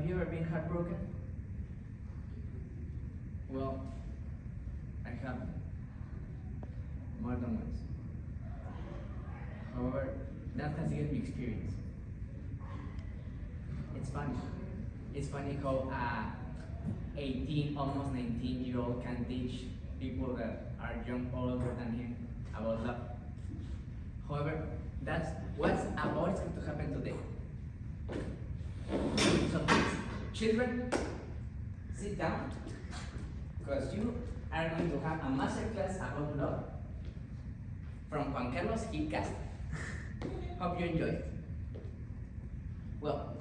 you ever been heartbroken? Well, I have more than once. However, that has given me experience. It's funny. It's funny how 18, almost 19-year-old can teach people that are young older than him about love. However, that's what's about to happen today. So please, children, sit down, because you are going to have a masterclass about love from Juan Carlos Gilcast. Hope you enjoy it. Well,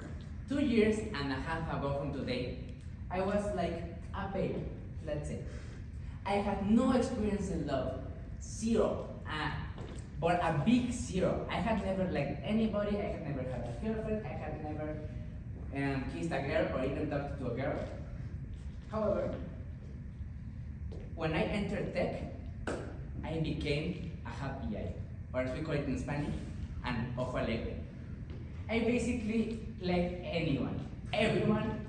2 years and a half ago from today, I was like a baby, let's say. I had no experience in love, zero, but a big zero. I had never liked anybody, I had never had a girlfriend, I had never kissed a girl or even talked to a girl. However, when I entered tech, I became a happy eye, or as we call it in Spanish, an ojo alegre. I basically liked anyone, everyone,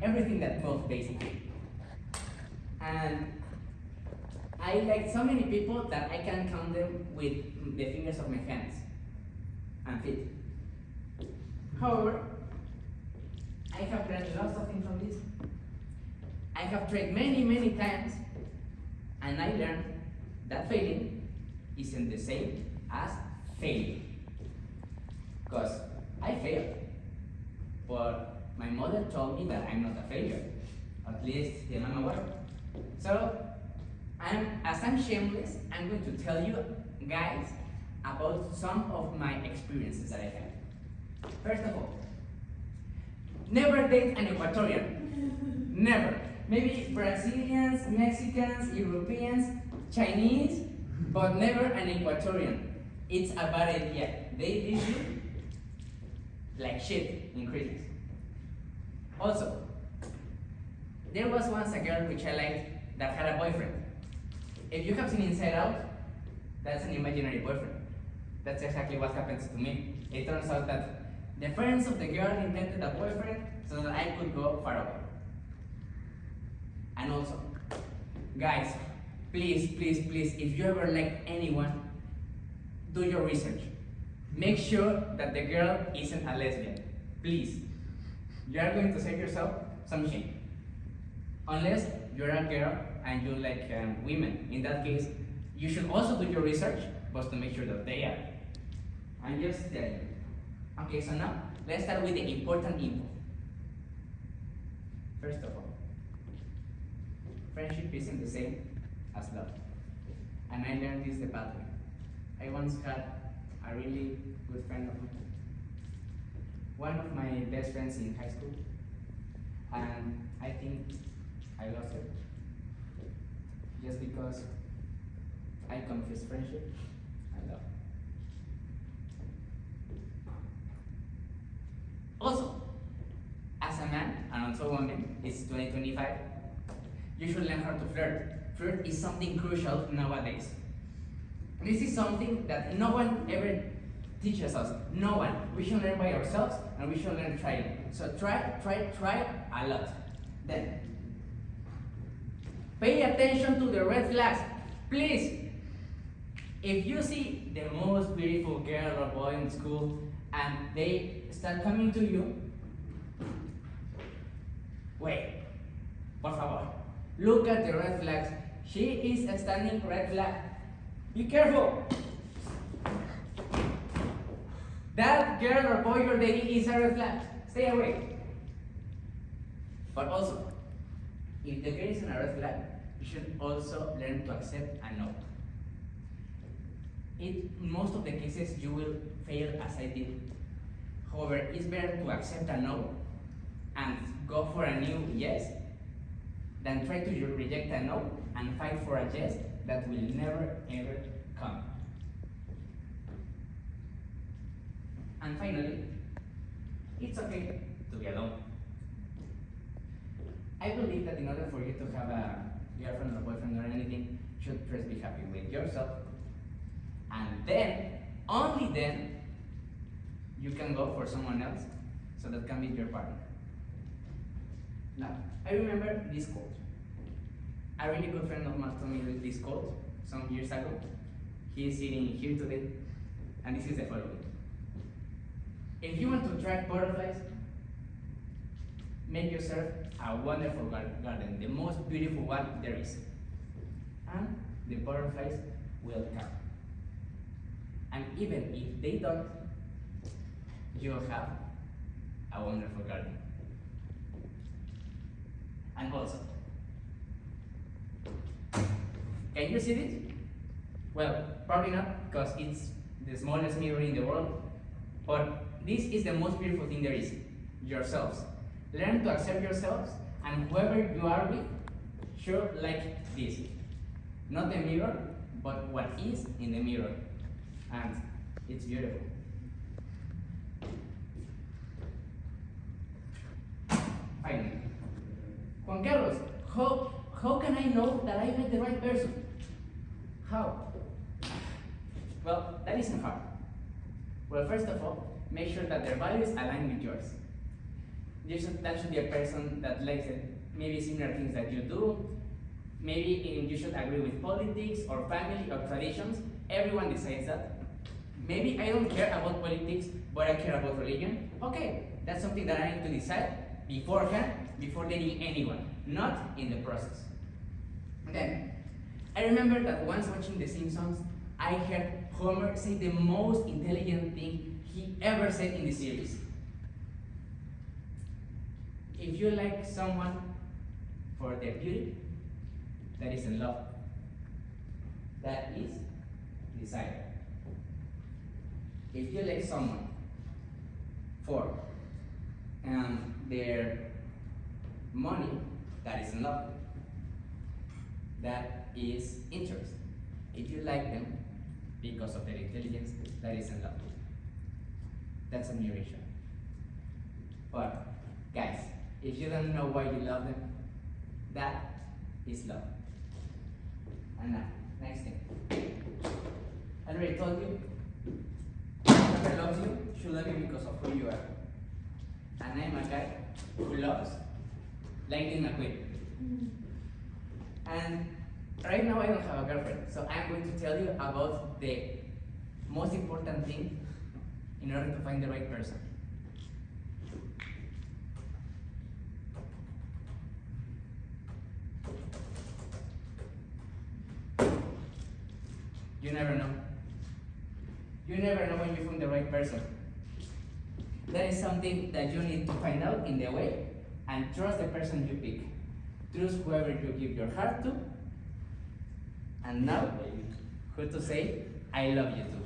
everything that moves basically. And I liked so many people that I can count them with the fingers of my hands and feet. However, I have learned lots of things from this. I have tried many times, and I learned that failing isn't the same as failing. Because I failed, but my mother told me that I'm not a failure, at least till I'm aware. So, as I'm shameless, I'm going to tell you guys about some of my experiences that I had. First of all, never date an Ecuadorian. Never. Maybe Brazilians, Mexicans, Europeans, Chinese, but never an Ecuadorian. It's a bad idea. They leave you like shit in Christmas. Also, there was once a girl which I liked that had a boyfriend. If you have seen Inside Out, that's an imaginary boyfriend. That's exactly what happens to me. It turns out that the parents of the girl invented a boyfriend so that I could go far away. And also, guys, please, if you ever like anyone, do your research. Make sure that the girl isn't a lesbian. Please. You are going to save yourself some shame. Unless you're a girl and you like women. In that case, you should also do your research, but to make sure that they are. I'm just telling you. Okay, so now, let's start with the important info. First of all, friendship isn't the same as love. And I learned this the bad way. I once had a really good friend of mine. One of my best friends in high school. And I think I lost her. Just because I confused friendship and love. Also, as a man, and also a woman, it's 2025, you should learn how to flirt. Flirt is something crucial nowadays. This is something that no one ever teaches us. No one. We should learn by ourselves, and we should learn trying. So try a lot. Then, pay attention to the red flags. Please, if you see the most beautiful girl or boy in school, and they start coming to you, wait, por favor, look at the red flags. She is a standing red flag. Be careful. That girl or boy you're dating is a red flag. Stay away. But also, if the girl is in a red flag, you should also learn to accept a no. In most of the cases, you will fail as I did. However, it's better to accept a no and go for a new yes than try to reject a no and fight for a yes that will never ever come. And finally, it's okay to be alone. I believe that in order for you to have a girlfriend or boyfriend or anything, you should first be happy with yourself, and then, only then, you can go for someone else, so that can be your partner. Now, I remember this quote. A really good friend of mine told me this quote some years ago. He is sitting here today, and this is the following. If you want to attract butterflies, make yourself a wonderful garden, the most beautiful one there is. And the butterflies will come. And even if they don't, you'll have a wonderful garden. And also, can you see this? Well, probably not, because it's the smallest mirror in the world, but this is the most beautiful thing there is, yourselves. Learn to accept yourselves, and whoever you are with should like this. Not the mirror, but what is in the mirror. And it's beautiful. Finally, Juan Carlos, how can I know that I met the right person? How? Well, that isn't hard. Well, first of all, make sure that their values align with yours. That should be a person that likes maybe similar things that you do. Maybe you should agree with politics or family or traditions. Everyone decides that. Maybe I don't care about politics, but I care about religion. Okay, that's something that I need to decide beforehand, before dating anyone, not in the process. Then, I remember that once watching The Simpsons, I heard Homer say the most intelligent thing he ever said in the series. If you like someone for their beauty, that is in love. That is desire. If you like someone for their money, that is in love. That is interest. If you like them because of their intelligence, that is in love. That's admiration. But guys, if you don't know why you love them, that is love. And now, next thing. I already told you, whoever loves you should love you because of who you are. And I'm a guy who loves Lightning McQueen. And right now I don't have a girlfriend, so I'm going to tell you about the most important thing in order to find the right person. You never know. You never know when you find the right person. That is something that you need to find out in the way, and trust the person you pick. Trust whoever you give your heart to. And now, who to say, I love you to.